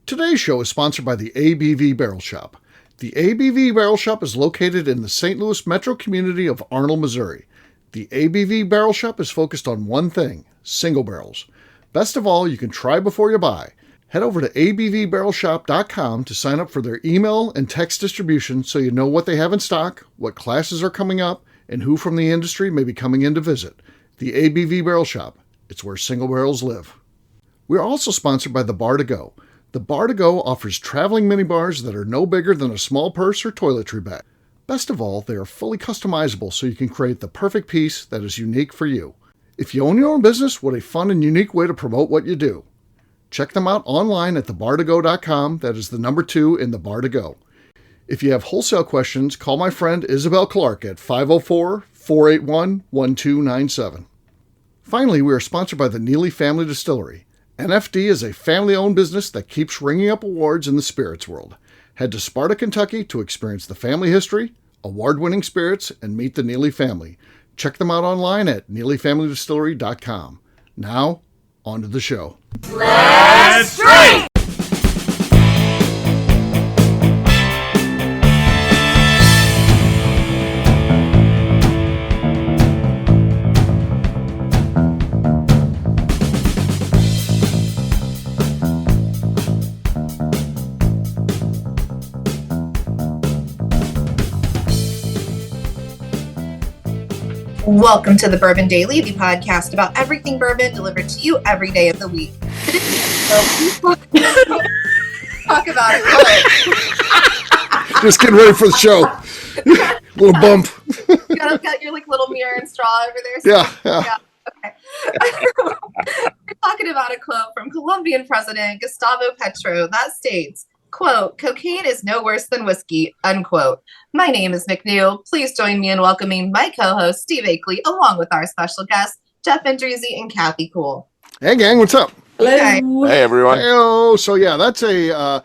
Today's show is sponsored by the ABV Barrel Shop. The ABV Barrel Shop is located in the St. Louis metro community of Arnold, Missouri. The ABV Barrel Shop is focused on one thing, single barrels. Best of all, you can try before you buy. Head over to abvbarrelshop.com to sign up for their email and text distribution so you know what they have in stock, what classes are coming up, and who from the industry may be coming in to visit. The ABV Barrel Shop. It's where single barrels live. We are also sponsored by the Bar to Go. The Bar to Go offers traveling minibars that are no bigger than a small purse or toiletry bag. Best of all, they are fully customizable so you can create the perfect piece that is unique for you. If you own your own business, what a fun and unique way to promote what you do. Check them out online at thebar2go.com. That is the number 2 in the Bar to Go. If you have wholesale questions, call my friend Isabel Clark at 504-481-1297. Finally, we are sponsored by the Neely Family Distillery. NFD is a family-owned business that keeps ringing up awards in the spirits world. Head to Sparta, Kentucky to experience the family history, award-winning spirits, and meet the Neely family. Check them out online at neelyfamilydistillery.com. Now, on to the show. Let's drink! Welcome to the Bourbon Daily, the podcast about everything bourbon delivered to you every day of the week. Talk about it. Just getting ready for the show. Little bump. You got your little mirror and straw over there. Yeah. Okay. We're talking about a quote from Colombian President Gustavo Petro that states, quote, "Cocaine is no worse than whiskey," unquote. My name is McNew. Please join me in welcoming my co-host, Steve Akeley, along with our special guests, Jeff Andruzzi and Kathy Poole. Hey, gang, what's up? Hello. Hey, everyone. Hey-o. So, yeah, that's a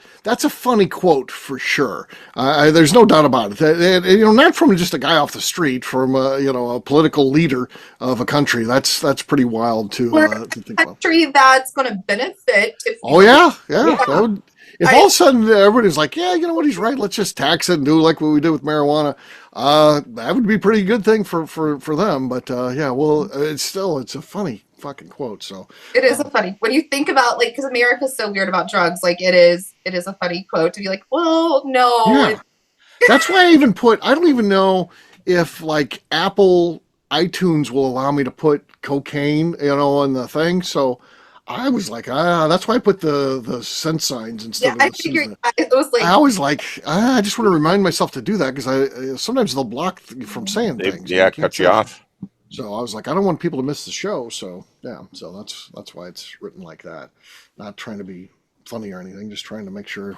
funny quote for sure. There's no doubt about it. Not from just a guy off the street, from a political leader of a country. That's pretty wild to think about. Country that's going to benefit. If all of a sudden everybody's like, yeah, you know what, he's right, let's just tax it and do like what we did with marijuana, that would be a pretty good thing for them. But it's a funny fucking quote. So it is a funny, when you think about, because America's so weird about drugs, it is a funny quote to be like, well, no. Yeah. That's why I don't even know if Apple iTunes will allow me to put cocaine, on the thing. So I was like, that's why I put the cent signs instead of the. I figured it was I always I just want to remind myself to do that because sometimes they'll block you from saying things. Yeah, cut you off. So I was like, I don't want people to miss the show. So yeah, so that's why it's written like that. Not trying to be funny or anything, just trying to make sure.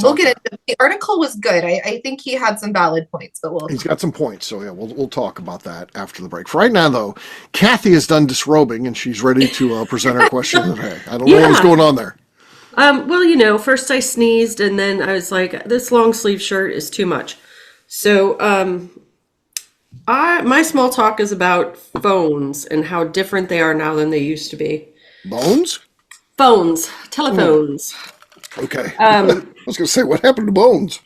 We'll get into the article was good. I think he had some valid points, but he's got some points. So yeah, we'll talk about that after the break. For right now, though, Kathy has done disrobing and she's ready to present her question today. I don't know what's going on there. First I sneezed and then I was like, this long sleeve shirt is too much. So my small talk is about phones and how different they are now than they used to be. Bones? Phones, telephones. Okay. I was going to say, what happened to bones?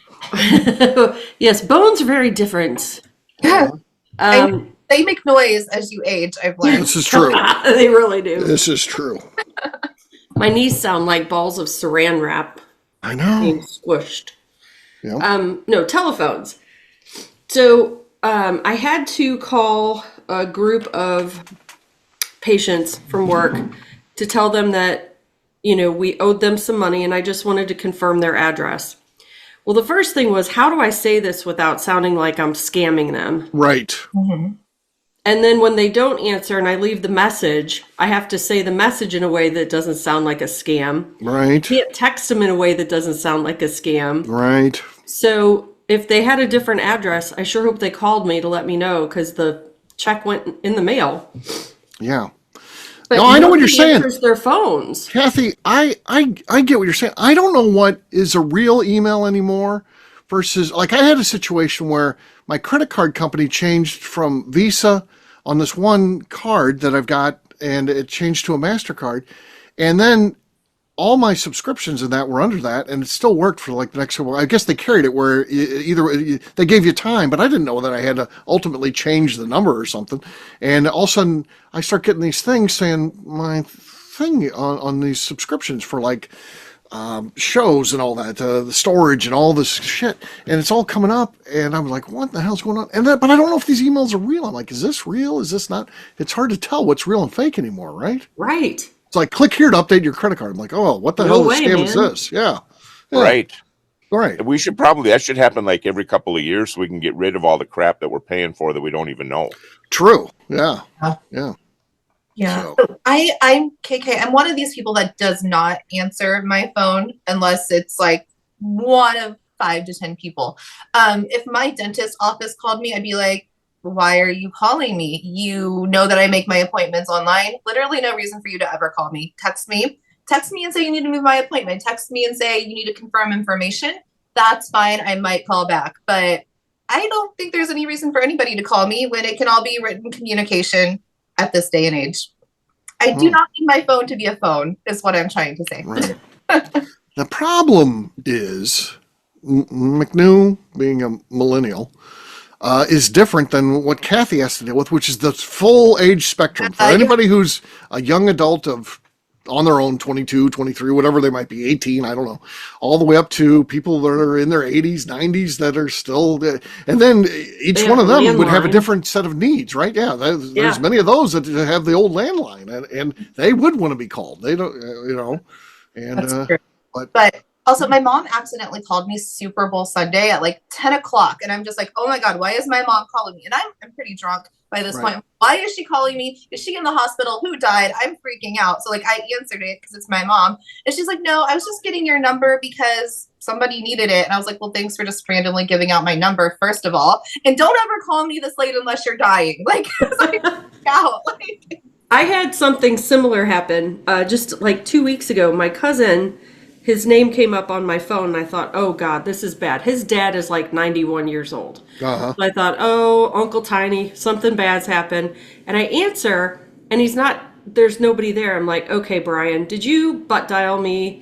Yes, bones are very different. They make noise as you age, I've learned. This is true. They really do. This is true. My knees sound like balls of saran wrap. I know. Being squished. Yeah. No, telephones. So I had to call a group of patients from work to tell them that we owed them some money and I just wanted to confirm their address. Well, the first thing was, how do I say this without sounding like I'm scamming them? Right. Mm-hmm. And then when they don't answer and I leave the message, I have to say the message in a way that doesn't sound like a scam. Right. I can't text them in a way that doesn't sound like a scam. Right. So if they had a different address, I sure hope they called me to let me know because the check went in the mail. Yeah. But no, I know what you're saying. Answers their phones. Kathy, I get what you're saying. I don't know what is a real email anymore versus, I had a situation where my credit card company changed from Visa on this one card that I've got, and it changed to a MasterCard. And then all my subscriptions in that were under that, and it still worked for like the next couple. I guess they carried it where they gave you time, but I didn't know that I had to ultimately change the number or something. And all of a sudden, I start getting these things saying my thing on these subscriptions for like shows and all that, the storage and all this shit, and it's all coming up, and I'm like, what the hell's going on? But I don't know if these emails are real. I'm like, is this real? Is this not? It's hard to tell what's real and fake anymore, right? Right. It's like, click here to update your credit card. I'm like, oh, what the hell scam is this? Yeah. Right. Right. We should probably, that should happen like every couple of years so we can get rid of all the crap that we're paying for that we don't even know. True. Yeah. Yeah. So. I'm KK. I'm one of these people that does not answer my phone unless it's like one of 5 to 10 people. If my dentist office called me, I'd be like, why are you calling me? You know that I make my appointments online. Literally no reason for you to ever call me. Text me and say you need to move my appointment. Text me and say you need to confirm information. That's fine. I might call back. But I don't think there's any reason for anybody to call me when it can all be written communication at this day and age. I do not need my phone to be a phone, is what I'm trying to say. Right. The problem is McNew, being a millennial, is different than what Kathy has to deal with, which is the full age spectrum. For anybody who's a young adult of on their own, 22, 23, whatever they might be, 18, I don't know, all the way up to people that are in their 80s, 90s that are still, and then each one of them would have a different set of needs, right? Yeah, there's many of those that have the old landline, and they would want to be called. They don't, and That's true. But also, my mom accidentally called me Super Bowl Sunday at like 10 o'clock, and I'm just like, oh my God, why is my mom calling me? And I'm pretty drunk by this point. Why is she calling me? Is she in the hospital? Who died? I'm freaking out. So like I answered it because it's my mom. And she's like, no, I was just getting your number because somebody needed it. And I was like, well, thanks for just randomly giving out my number, first of all. And don't ever call me this late unless you're dying. Like, out. I had something similar happen just like 2 weeks ago. My cousin, his name came up on my phone, and I thought, oh, God, this is bad. His dad is like 91 years old. Uh-huh. So I thought, oh, Uncle Tiny, something bad's happened. And I answer, and there's nobody there. I'm like, okay, Brian, did you butt dial me?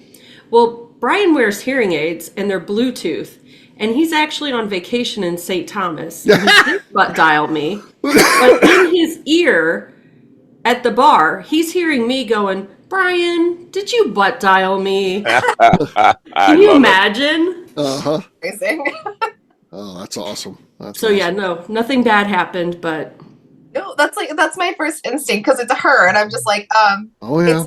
Well, Brian wears hearing aids, and they're Bluetooth. And he's actually on vacation in St. Thomas. He did butt dial me. But in his ear at the bar, he's hearing me going, Brian, did you butt dial me? Can you imagine? Uh-huh. Amazing. Oh, that's awesome. Yeah, no, nothing bad happened, but no, that's my first instinct because it's her, and I'm just like, oh yeah.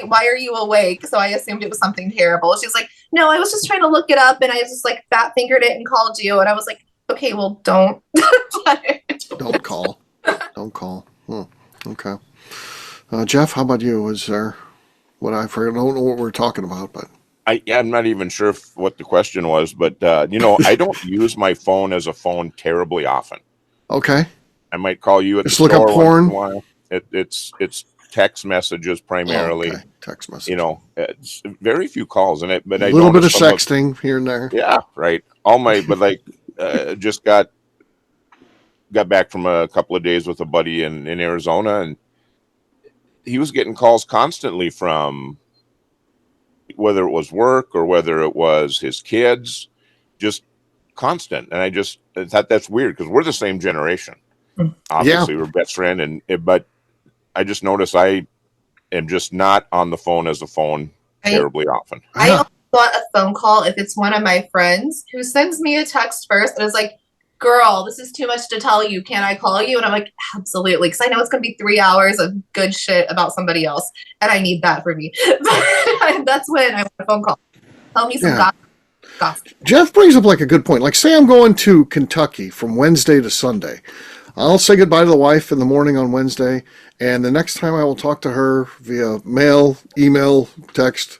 Why are you awake? So I assumed it was something terrible. She's like, no, I was just trying to look it up, and I just like fat fingered it and called you, and I was like, okay, well, don't. Don't call. Don't call. Okay. Jeff, how about you? Was there I don't know what we're talking about, but I'm not even sure what the question was, but I don't use my phone as a phone terribly often. Okay. I might call you at just the look store up porn. Once in a while. It's text messages primarily. Okay. Text messages. It's very few calls in it, but a little bit of sexting here and there. Yeah, right. Just got back from a couple of days with a buddy in Arizona, and he was getting calls constantly from whether it was work or whether it was his kids, just constant. And I thought that's weird because we're the same generation. Obviously, we're best friend, but I just noticed I am just not on the phone as a phone terribly often. I only want a phone call if it's one of my friends who sends me a text first and is like, girl, this is too much to tell you. Can I call you? And I'm like, absolutely. Because I know it's going to be 3 hours of good shit about somebody else. And I need that for me. That's when I want a phone call. Tell me some gossip. Jeff brings up like a good point. Like, say I'm going to Kentucky from Wednesday to Sunday. I'll say goodbye to the wife in the morning on Wednesday. And the next time I will talk to her via mail, email, text,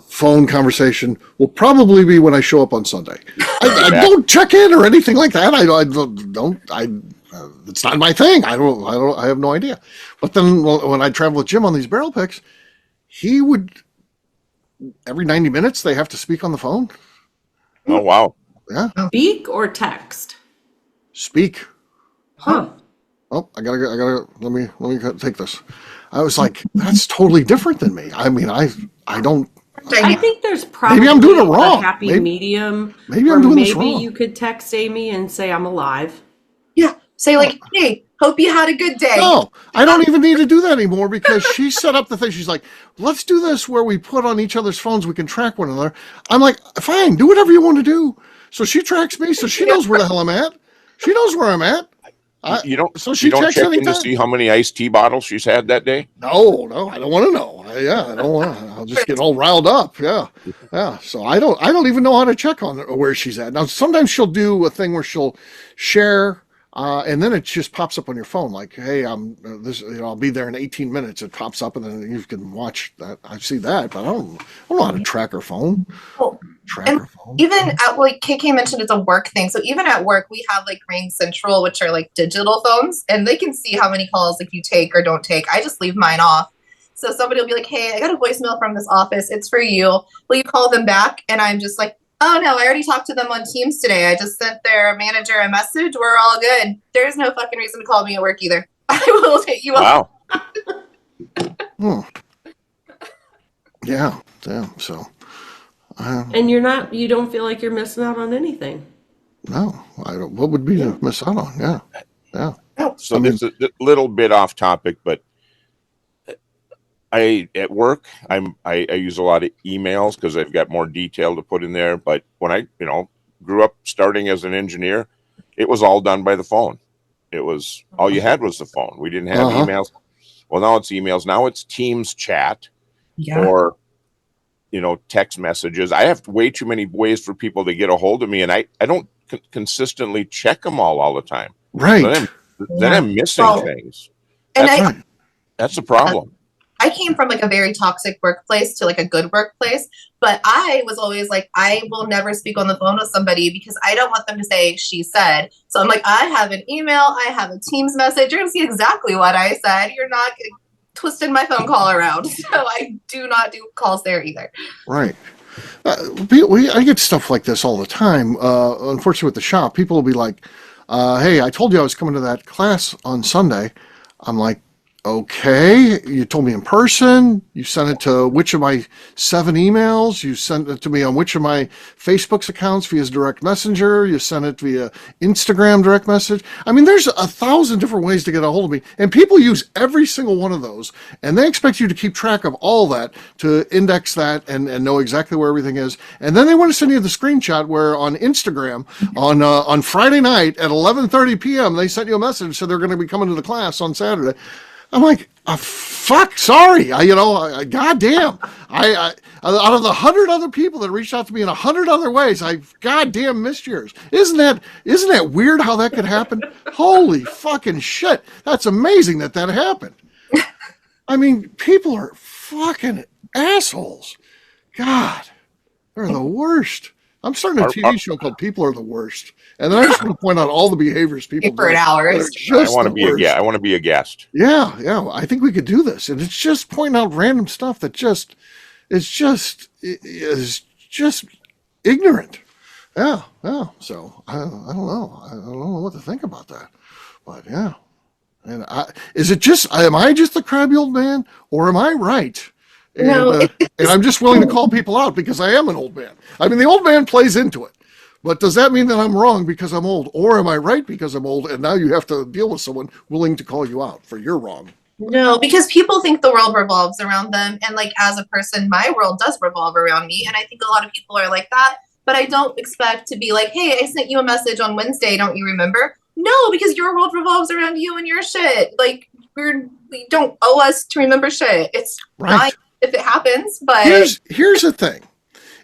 phone conversation will probably be when I show up on Sunday. I don't check in or anything like that. I don't. It's not my thing. I have no idea. But then when I travel with Jim on these barrel picks, he would every 90 minutes they have to speak on the phone. Oh wow! Yeah. Speak or text? Speak. Huh. Oh, I gotta. Let me take this. I was like, that's totally different than me. I mean, I don't. I think there's probably Maybe I'm doing it wrong. a happy medium. Maybe I'm doing this maybe wrong. you could text Amy and say I'm alive. Yeah. Say like, hey, hope you had a good day. No, I don't even need to do that anymore because she set up the thing. She's like, let's do this where we put on each other's phones. We can track one another. I'm like, fine, do whatever you want to do. So she tracks me, so she knows where the hell I'm at. She knows where I'm at. You don't. So she you don't checks check in anytime. to see how many iced tea bottles she's had that day. No, I don't want to know. I don't want. I'll just get all riled up. Yeah. So I don't even know how to check on where she's at. Now sometimes she'll do a thing where she'll share, and then it just pops up on your phone like, hey, I'll be there in 18 minutes. It pops up, and then you can watch that. I see that, but I don't know how to track her phone. Well, even at like KK mentioned, it's a work thing. So even at work, we have like Ring Central, which are like digital phones, and they can see how many calls like you take or don't take. I just leave mine off. So somebody will be like, hey, I got a voicemail from this office. It's for you. Will you call them back? And I'm just like, oh no, I already talked to them on Teams today. I just sent their manager a message. We're all good. There's no fucking reason to call me at work either. I will take you off. Wow. Yeah. So. And you don't feel like you're missing out on anything. No, I don't. What would be to miss out on? Yeah. So it's a little bit off topic, but at work, I use a lot of emails because I've got more detail to put in there. But when I grew up starting as an engineer, it was all done by the phone. It was all you had was the phone. We didn't have emails. Well, now it's emails. Now it's Teams chat or text messages. I have way too many ways for people to get a hold of me, and I don't consistently check them all the time. Right. Then I'm missing things. And that's the problem. I came from like a very toxic workplace to like a good workplace, but I was always like, I will never speak on the phone with somebody because I don't want them to say she said. So I'm like, I have an email, I have a Teams message. You're gonna see exactly what I said. You're not twisting my phone call around. So I do not do calls there either. Right. I get stuff like this all the time. Unfortunately, with the shop, people will be like, hey, I told you I was coming to that class on Sunday. I'm like, okay, you told me in person. You sent it to which of my 7 emails? You sent it to me on which of my Facebook's accounts via direct messenger? You sent it via Instagram direct message? I mean, there's 1,000 different ways to get a hold of me, and people use every single one of those, and they expect you to keep track of all that, to index that and know exactly where everything is. And then they want to send you the screenshot where on Instagram on Friday night at 11:30 p.m. they sent you a message, so they're going to be coming to the class on Saturday. I'm like, fuck, sorry. Goddamn. I out of the 100 other people that reached out to me in 100 other ways, I goddamn missed yours. Isn't that weird how that could happen? Holy fucking shit. That's amazing that happened. I mean, people are fucking assholes. God, they're the worst. I'm starting a TV show called People Are the Worst. And then I just want to point out all the behaviors people do. For hours. I want to be a guest. Yeah. I think we could do this. And it's just pointing out random stuff that is just ignorant. Yeah. So I don't know. I don't know what to think about that. But yeah. And am I just the crabby old man, or am I right? And, and I'm just willing to call people out because I am an old man. I mean, the old man plays into it. But does that mean that I'm wrong because I'm old? Or am I right because I'm old? And now you have to deal with someone willing to call you out for you're wrong. No, because people think the world revolves around them. And like, as a person, my world does revolve around me. And I think a lot of people are like that. But I don't expect to be like, hey, I sent you a message on Wednesday. Don't you remember? No, because your world revolves around you and your shit. Like, we don't owe us to remember shit. It's fine if it happens. But here's the thing.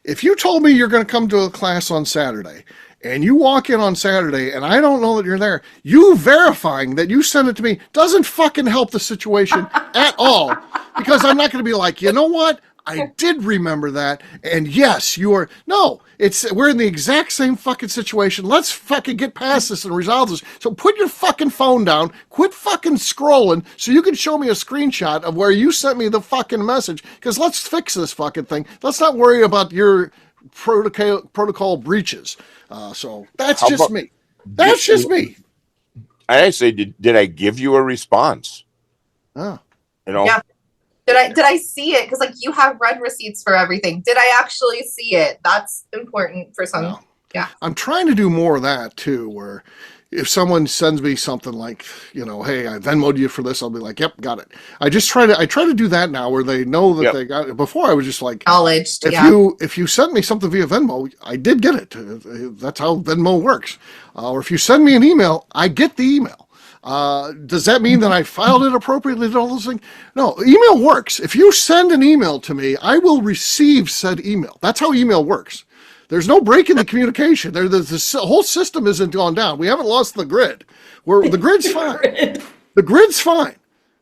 If you told me you're going to come to a class on Saturday and you walk in on Saturday and I don't know that you're there, you verifying that you sent it to me doesn't fucking help the situation at all, because I'm not going to be like, you know what? I did remember that. And yes, we're in the exact same fucking situation. Let's fucking get past this and resolve this. So put your fucking phone down, quit fucking scrolling so you can show me a screenshot of where you sent me the fucking message, because let's fix this fucking thing. Let's not worry about your protocol breaches. So that's just me. I say, did I give you a response? Oh. You know? Yeah. Did I see it? Because like you have read receipts for everything. Did I actually see it? That's important for some. No. Yeah. I'm trying to do more of that too, where if someone sends me something like, you know, hey, I Venmoed you for this, I'll be like, yep, got it. I try to do that now where they know that they got it. Before I was just like, Acknowledged. if you sent me something via Venmo, I did get it. That's how Venmo works. Or if you send me an email, I get the email. Does that mean that I filed it appropriately and all those things? No, email works. If you send an email to me, I will receive said email. That's how email works. There's no break in the communication. The whole system isn't gone down. We haven't lost the grid. The grid's fine. The grid's fine.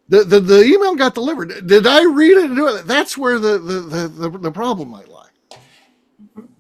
The email got delivered. Did I read it and do it? That's where the problem might lie.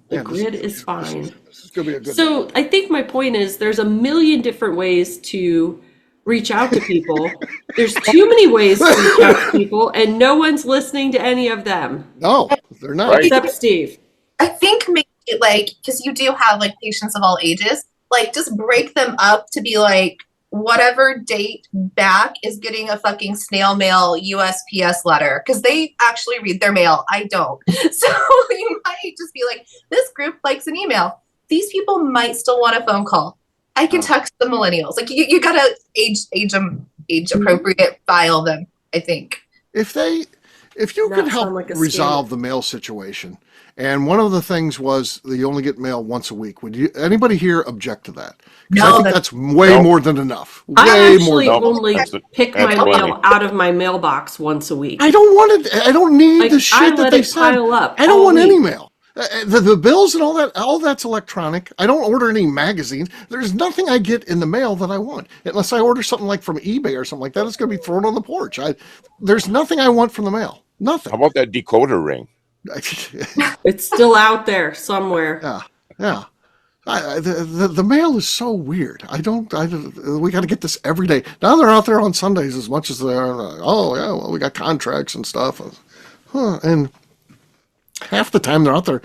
The grid is fine. This is going to be a good So I think my point is there's a million different ways to reach out to people. There's too many ways to reach out to people, and no one's listening to any of them. No, they're not. Right. Except Steve. I think maybe like because you do have like patients of all ages, like just break them up to be like whatever date back is getting a fucking snail mail USPS letter because they actually read their mail. I don't. So you might just be like, this group likes an email. These people might still want a phone call. I can text the millennials. Like you gotta age appropriate file them, I think. If you Not could help sound like a resolve scam. the mail situation, and one of the things was that you only get mail once a week, would anybody here object to that? 'Cause I No, think that's way more than enough. I Way more actually than only pick my that's mail funny. out of my mailbox once a week. I don't want it. I don't need Like, the shit I that let they it send. pile up I don't all want any week. mail. The bills and all that's electronic. I don't order any magazines. There's nothing I get in the mail that I want. Unless I order something like from eBay or something like that, it's going to be thrown on the porch. There's nothing I want from the mail. Nothing. How about that decoder ring? It's still out there somewhere. Yeah. The mail is so weird. We got to get this every day. Now they're out there on Sundays as much as they're, we got contracts and stuff. And half the time they're out there.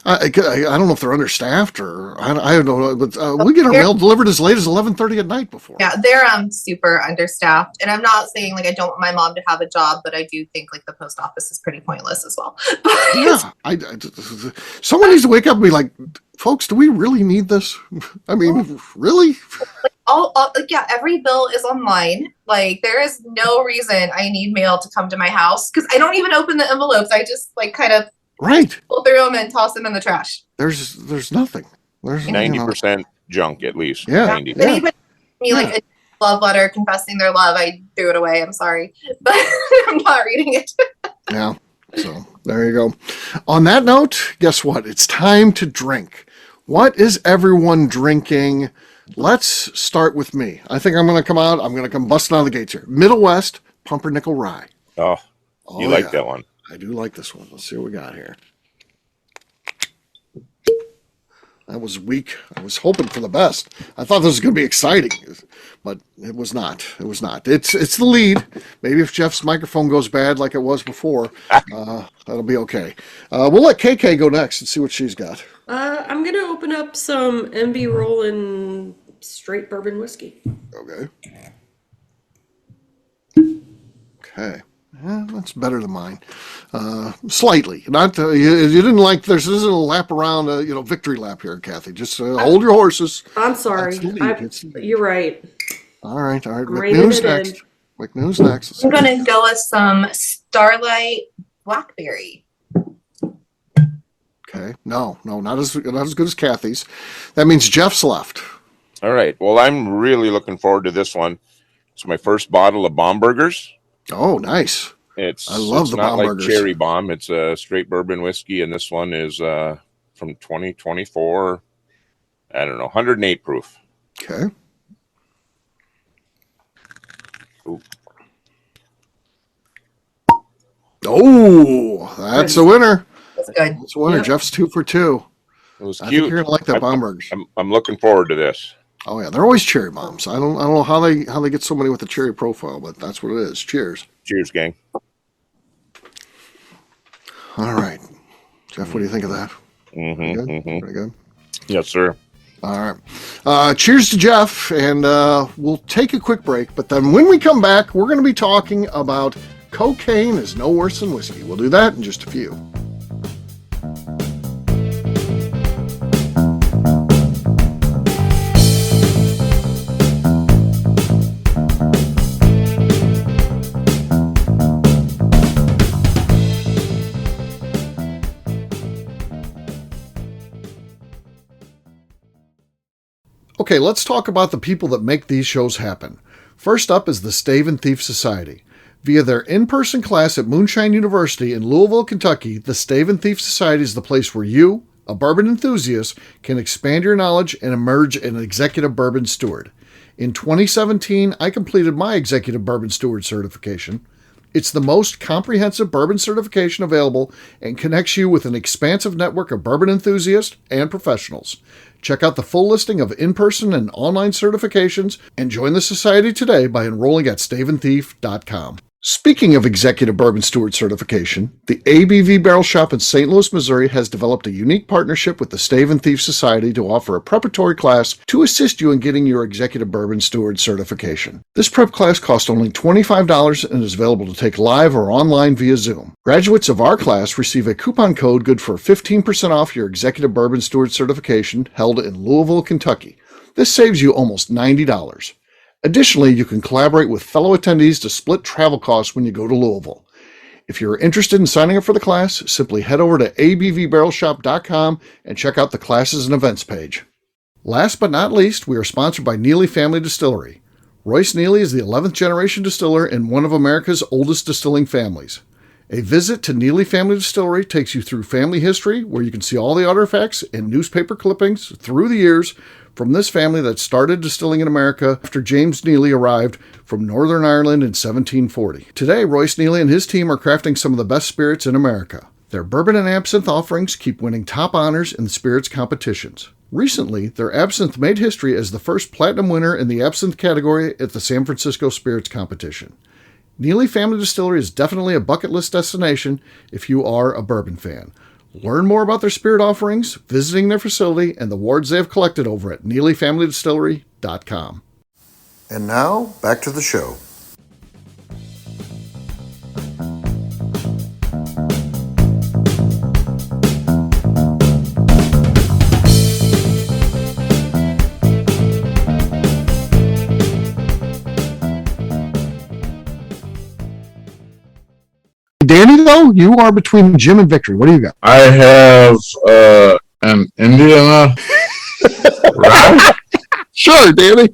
I don't know if they're understaffed or I don't know, but we get our mail delivered as late as 11:30 at night before. Yeah, they're super understaffed. And I'm not saying like I don't want my mom to have a job, but I do think like the post office is pretty pointless as well. Yeah, someone needs to wake up and be like, folks, do we really need this? I mean, really? Every bill is online. Like there is no reason I need mail to come to my house because I don't even open the envelopes. I just like kind of Right. pull through them and toss them in the trash. There's nothing. There's 90% junk at least. Yeah. 90. If anybody sent me like a love letter confessing their love, I threw it away. I'm sorry, but I'm not reading it. Yeah. So there you go. On that note, guess what? It's time to drink. What is everyone drinking? Let's start with me. I think I'm going to come out. I'm going to come busting out of the gates here. Middle West Pumpernickel Rye. Oh, you like that one? I do like this one. Let's see what we got here. That was weak. I was hoping for the best. I thought this was going to be exciting, but it was not. It was not. It's the lead. Maybe if Jeff's microphone goes bad like it was before, that'll be okay. We'll let KK go next and see what she's got. I'm going to open up some MB Rollin' straight bourbon whiskey. Okay. Okay. Yeah, that's better than mine. Slightly. Not you didn't like. This isn't a lap around. Victory lap here, Kathy. Just hold your horses. I'm sorry. You're right. All right. Reining McNew's it in. next. McNew's next. I'm gonna go with some Starlight Blackberry. Okay. No, not as good as Kathy's. That means Jeff's left. All right. Well, I'm really looking forward to this one. It's my first bottle of Baumburgers. Oh, nice. I love the not like Baumburgers. Cherry Bomb. It's a straight bourbon whiskey, and this one is from 2024. I don't know, 108 proof. Okay. Ooh. Oh, that's a winner. That's good. That's a winner. Yep. Jeff's 2 for 2. It was I think cute. you're gonna like that Baumburgers. I'm looking forward to this. Oh yeah, they're always cherry bombs. I don't know how they get so many with the cherry profile, but that's what it is. Cheers. Cheers, gang. All right, Jeff, what do you think of that? Pretty good. Mm-hmm. Pretty good. Yes, sir. All right. Cheers to Jeff, and we'll take a quick break. But then when we come back, we're going to be talking about Cocaine is no worse than whiskey. We'll do that in just a few. Okay, let's talk about the people that make these shows happen. First up is the Stave and Thief Society. Via their in-person class at Moonshine University in Louisville, Kentucky, the Stave and Thief Society is the place where you, a bourbon enthusiast, can expand your knowledge and emerge an executive bourbon steward. In 2017, I completed my executive bourbon steward certification. It's the most comprehensive bourbon certification available and connects you with an expansive network of bourbon enthusiasts and professionals. Check out the full listing of in-person and online certifications and join the society today by enrolling at staveandthief.com. Speaking of executive bourbon steward certification, the ABV Barrel Shop in St. Louis, Missouri has developed a unique partnership with the Stave and Thief Society to offer a preparatory class to assist you in getting your executive bourbon steward certification. This prep class costs only $25 and is available to take live or online via Zoom. Graduates of our class receive a coupon code good for 15% off your executive bourbon steward certification held in Louisville, Kentucky. This saves you almost $90. Additionally, you can collaborate with fellow attendees to split travel costs when you go to Louisville. If you're interested in signing up for the class, simply head over to abvbarrelshop.com and check out the classes and events page. Last but not least, we are sponsored by Neely Family Distillery. Royce Neely is the 11th generation distiller in one of America's oldest distilling families. A visit to Neely Family Distillery takes you through family history, where you can see all the artifacts and newspaper clippings through the years from this family that started distilling in America after James Neely arrived from Northern Ireland in 1740. Today, Royce Neely and his team are crafting some of the best spirits in America. Their bourbon and absinthe offerings keep winning top honors in the spirits competitions. Recently, their absinthe made history as the first platinum winner in the absinthe category at the San Francisco Spirits Competition. Neely Family Distillery is definitely a bucket list destination if you are a bourbon fan. Learn more about their spirit offerings, visiting their facility, and the awards they have collected over at NeelyFamilyDistillery.com. And now, back to the show. Danny, though, you are between Jim and Victory. What do you got? I have an Indiana rye. Sure, Danny.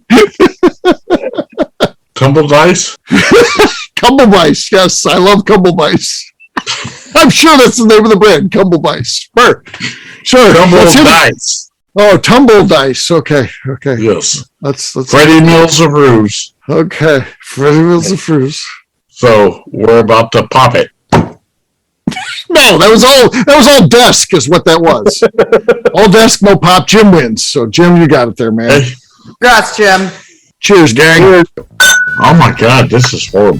Tumble dice. Cumble Dice. Yes, I love Cumble Dice. I'm sure that's the name of the brand, Cumble Dice. Sure. Tumble dice. Oh, Tumble Dice. Okay. Yes. Let's Freddie Mills of Ruse. Okay. Freddie Mills of Ruse. So we're about to pop it. No, that was all desk is what that was. All desk, no pop. Jim wins. So Jim, you got it there, man. Hey. Congrats, Jim. Cheers, gang. Oh my God, this is horrible.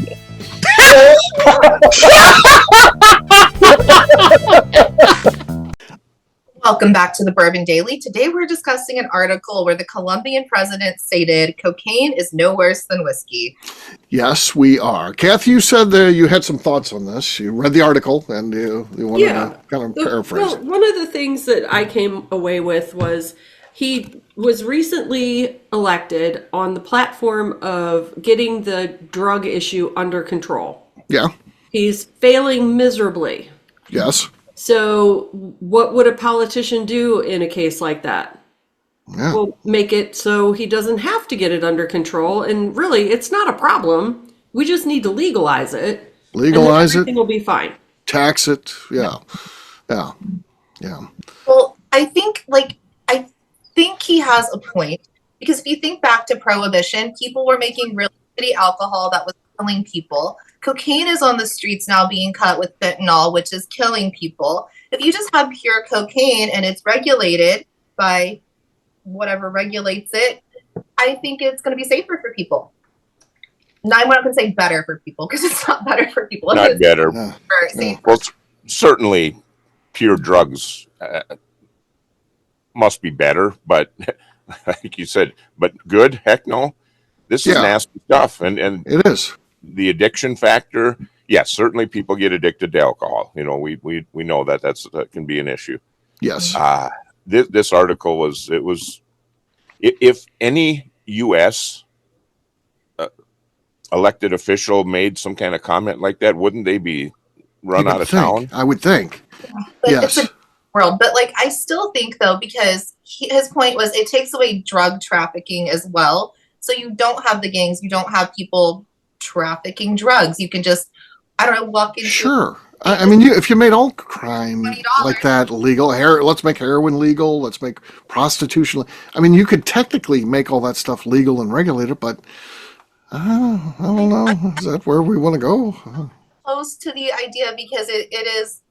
Welcome back to the Bourbon Daily. Today we're discussing an article where the Colombian president stated cocaine is no worse than whiskey. Yes, we are. Kathy, you said that you had some thoughts on this. You read the article and you wanted to kind of paraphrase it. One of the things that I came away with was he was recently elected on the platform of getting the drug issue under control. Yeah. He's failing miserably. Yes. So what would a politician do in a case like that? Yeah. Well, make it so he doesn't have to get it under control. And really, it's not a problem. We just need to legalize it. Legalize and everything will be fine. Tax it. Yeah. Well, I think he has a point, because if you think back to Prohibition, people were making really shitty alcohol that was killing people. Cocaine is on the streets now being cut with fentanyl, which is killing people. If you just have pure cocaine and it's regulated by whatever regulates it, I think it's going to be safer for people. Now, I'm not going to say better for people, because it's not better for people. Not better. Safer. Well, certainly pure drugs must be better, but like you said, but good? Heck no. This is nasty stuff. And it is. The addiction factor, yes, certainly people get addicted to alcohol. You know, we know that that can be an issue. Yes. This article was if any U.S. Elected official made some kind of comment like that, wouldn't they be run out of town? I would think. But Yes. it's a world. But like, I still think though, because his point was it takes away drug trafficking as well. So you don't have the gangs, you don't have people trafficking drugs. You can just, I don't know, walk into. Sure. I mean, if you made all crime $20. like that legal, let's make heroin legal, let's make prostitution. I mean, you could technically make all that stuff legal and regulate it, but I don't know. Is that where we want to go? Close to the idea because it is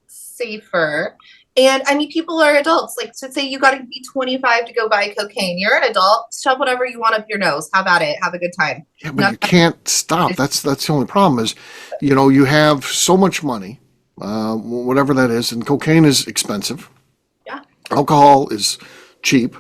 safer. And I mean, people are adults. Like, to say you got to be 25 to go buy cocaine. You're an adult. Shove whatever you want up your nose. How about it? Have a good time. Yeah, but you can't stop. That's the only problem is, you have so much money, whatever that is, and cocaine is expensive. Yeah. Alcohol is cheap.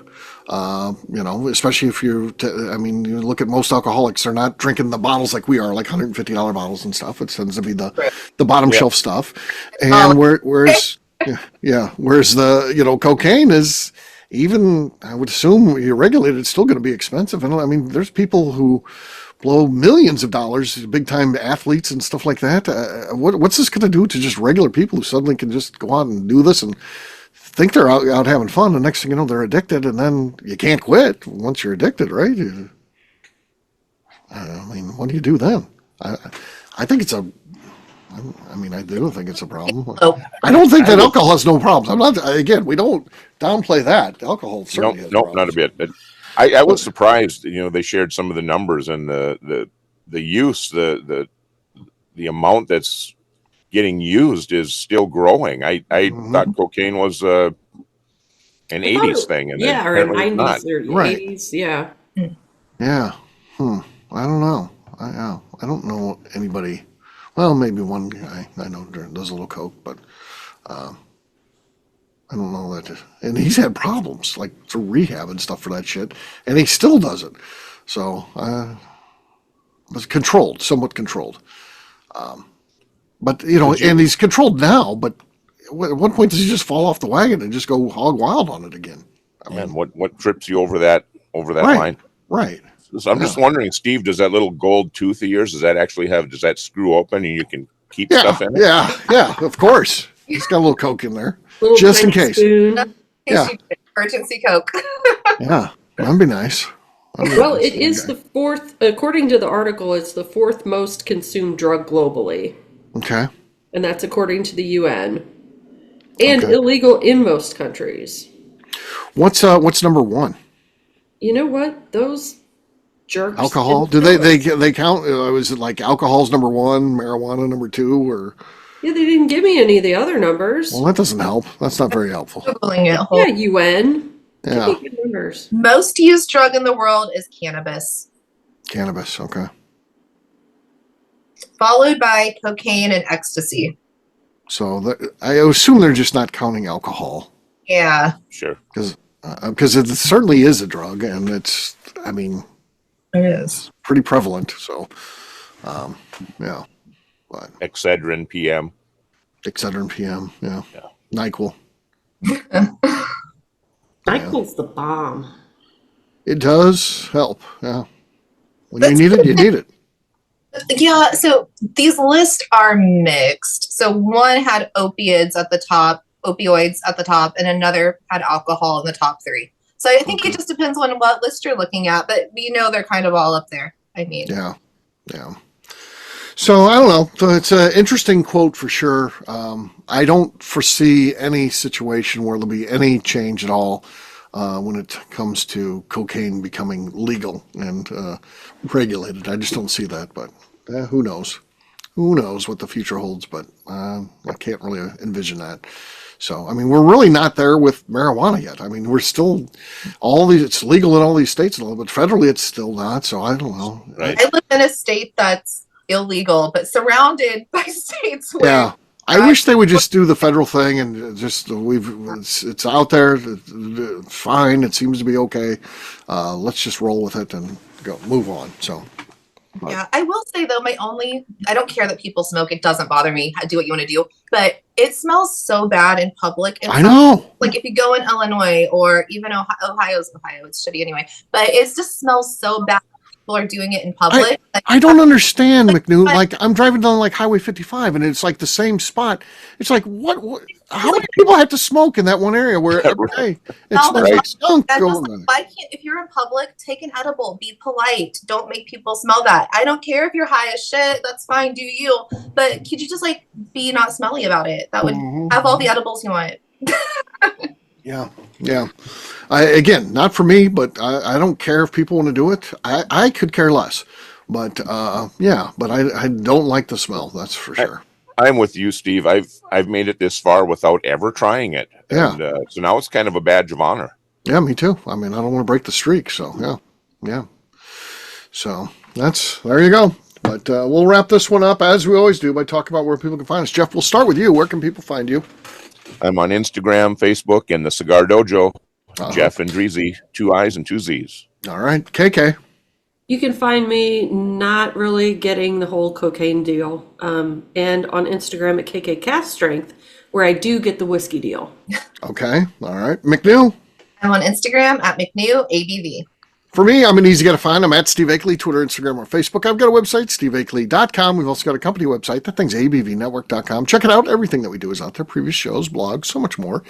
Especially if you look at most alcoholics, they're not drinking the bottles like we are, like $150 bottles and stuff. It tends to be the bottom shelf stuff. And whereas the, cocaine is, even, I would assume you're regulated, it's still going to be expensive. And I mean, there's people who blow millions of dollars, big time athletes and stuff like that. What's this going to do to just regular people who suddenly can just go out and do this and think they're out having fun? The next thing you know, they're addicted, and then you can't quit once you're addicted, right? I mean, what do you do then? I think it's I do think it's a problem. I don't think that alcohol has no problems. I'm not, again, we don't downplay that. Alcohol certainly has problems. Not a bit. But I was surprised, they shared some of the numbers and the use, the amount that's getting used is still growing. I thought cocaine was an 80s thing, and or 90s or 80s, yeah. Yeah. I don't know. I don't know anybody. Well, maybe one guy I know does a little coke, but I don't know that. And he's had problems, like through rehab and stuff for that shit, and he still does it. So, it's controlled, somewhat controlled. But, and he's controlled now, but at what point does he just fall off the wagon and just go hog wild on it again? I mean, what trips you over that line? Right. So I'm just wondering, Steve, does that little gold tooth of yours, does that screw open and you can keep stuff in it? Yeah, of course. He's got a little coke in there, little just in case. Yeah. Emergency Coke. Yeah, that'd be nice. Well, it is the fourth, according to the article, it's the fourth most consumed drug globally. Okay. And that's according to the UN. And illegal in most countries. What's number one? You know what? Those jerks. Alcohol? Do they count? Was it like alcohol's number one, marijuana number two, or? Yeah, they didn't give me any of the other numbers. Well, that doesn't help. That's not very helpful. Googling it. Yeah, UN. Yeah. Good numbers. Most used drug in the world is cannabis. Cannabis, okay. Followed by cocaine and ecstasy. So I assume they're just not counting alcohol. Yeah. Sure. Because it certainly is a drug, and it's, it is pretty prevalent. So, yeah. But Excedrin PM. Excedrin PM, yeah. NyQuil. NyQuil's the bomb. It does help, yeah. When you need it, you need it. Yeah, so these lists are mixed. So one had opioids at the top, and another had alcohol in the top three. So I think it just depends on what list you're looking at, but they're kind of all up there. I mean, yeah. So I don't know. So it's an interesting quote for sure. I don't foresee any situation where there'll be any change at all when it comes to cocaine becoming legal and regulated. I just don't see that, but who knows? Who knows what the future holds, but I can't really envision that. So, we're really not there with marijuana yet. We're still, it's legal in all these states, but federally it's still not, so I don't know. Right. I live in a state that's illegal, but surrounded by states where... Yeah. I wish they would just do the federal thing and just it's out there, it's fine, it seems to be okay. Let's just roll with it and move on. So Yeah, I will say though, I don't care that people smoke. It doesn't bother me. Do what you want to do. But it smells so bad in public. I know. Like if you go in Illinois or even Ohio, it's shitty anyway. But it just smells so bad. People are doing it in public. I don't understand, McNew. Like, I'm driving down like Highway 55 and it's like the same spot. It's like, how many people have to smoke in that one area where every day it smells like skunk going on? Why can't, if you're in public, take an edible, be polite. Don't make people smell that. I don't care if you're high as shit. That's fine. Do you. But could you just like be not smelly about it? That would have all the edibles you want. Yeah. Again, not for me, but I don't care if people want to do it. I could care less. But but I don't like the smell. That's for sure. I'm with you, Steve. I've made it this far without ever trying it. Yeah. And, so now it's kind of a badge of honor. Yeah, me too. I mean, I don't want to break the streak. So yeah. So there you go. But we'll wrap this one up as we always do by talking about where people can find us. Jeff, we'll start with you. Where can people find you? I'm on Instagram, Facebook, and the Cigar Dojo. Jeff and Dreezy, 2 I's and 2 Z's. All right. KK. You can find me not really getting the whole cocaine deal, and on Instagram at KK Cast Strength, where I do get the whiskey deal. Okay. All right. McNew. I'm on Instagram at McNew ABV. For me, I'm an easy guy to find. I'm at Steve Akeley, Twitter, Instagram, or Facebook. I've got a website, steveakeley.com. We've also got a company website. That thing's abvnetwork.com. Check it out. Everything that we do is out there. Previous shows, blogs, so much more.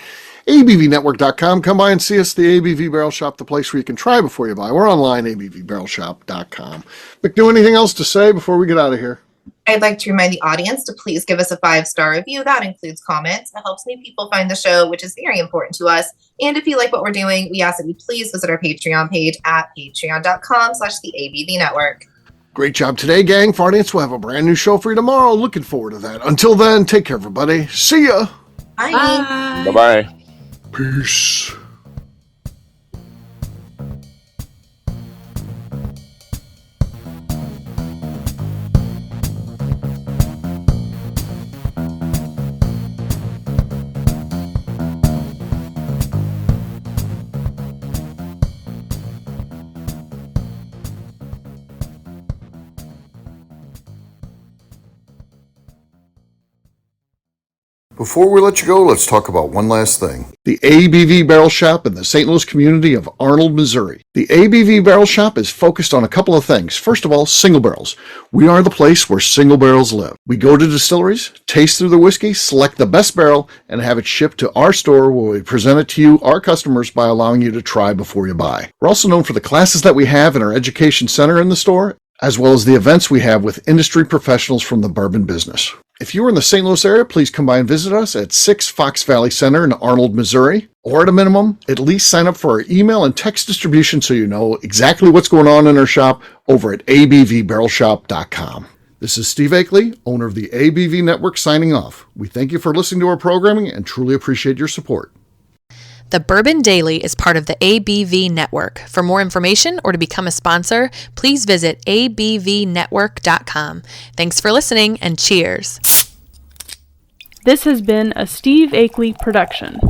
abvnetwork.com. Come by and see us, the ABV Barrel Shop, the place where you can try before you buy. We're online, abvbarrelshop.com. McNew, anything else to say before we get out of here? I'd like to remind the audience to please give us a 5-star review. That includes comments. It helps new people find the show, which is very important to us. And if you like what we're doing, we ask that you please visit our Patreon page at patreon.com/the Network. Great job today, gang. For audience, we'll have a brand new show for you tomorrow. Looking forward to that. Until then, take care, everybody. See ya. Bye. Bye. Bye-bye. Peace. Before we let you go, let's talk about one last thing. The ABV Barrel Shop in the St. Louis community of Arnold, Missouri. The ABV Barrel Shop is focused on a couple of things. First of all, single barrels. We are the place where single barrels live. We go to distilleries, taste through the whiskey, select the best barrel, and have it shipped to our store where we present it to you, our customers, by allowing you to try before you buy. We're also known for the classes that we have in our education center in the store, as well as the events we have with industry professionals from the bourbon business. If you are in the St. Louis area, please come by and visit us at 6 Fox Valley Center in Arnold, Missouri. Or at a minimum, at least sign up for our email and text distribution so you know exactly what's going on in our shop over at abvbarrelshop.com. This is Steve Akeley, owner of the ABV Network, signing off. We thank you for listening to our programming and truly appreciate your support. The Bourbon Daily is part of the ABV Network. For more information or to become a sponsor, please visit abvnetwork.com. Thanks for listening and cheers. This has been a Steve Akeley production.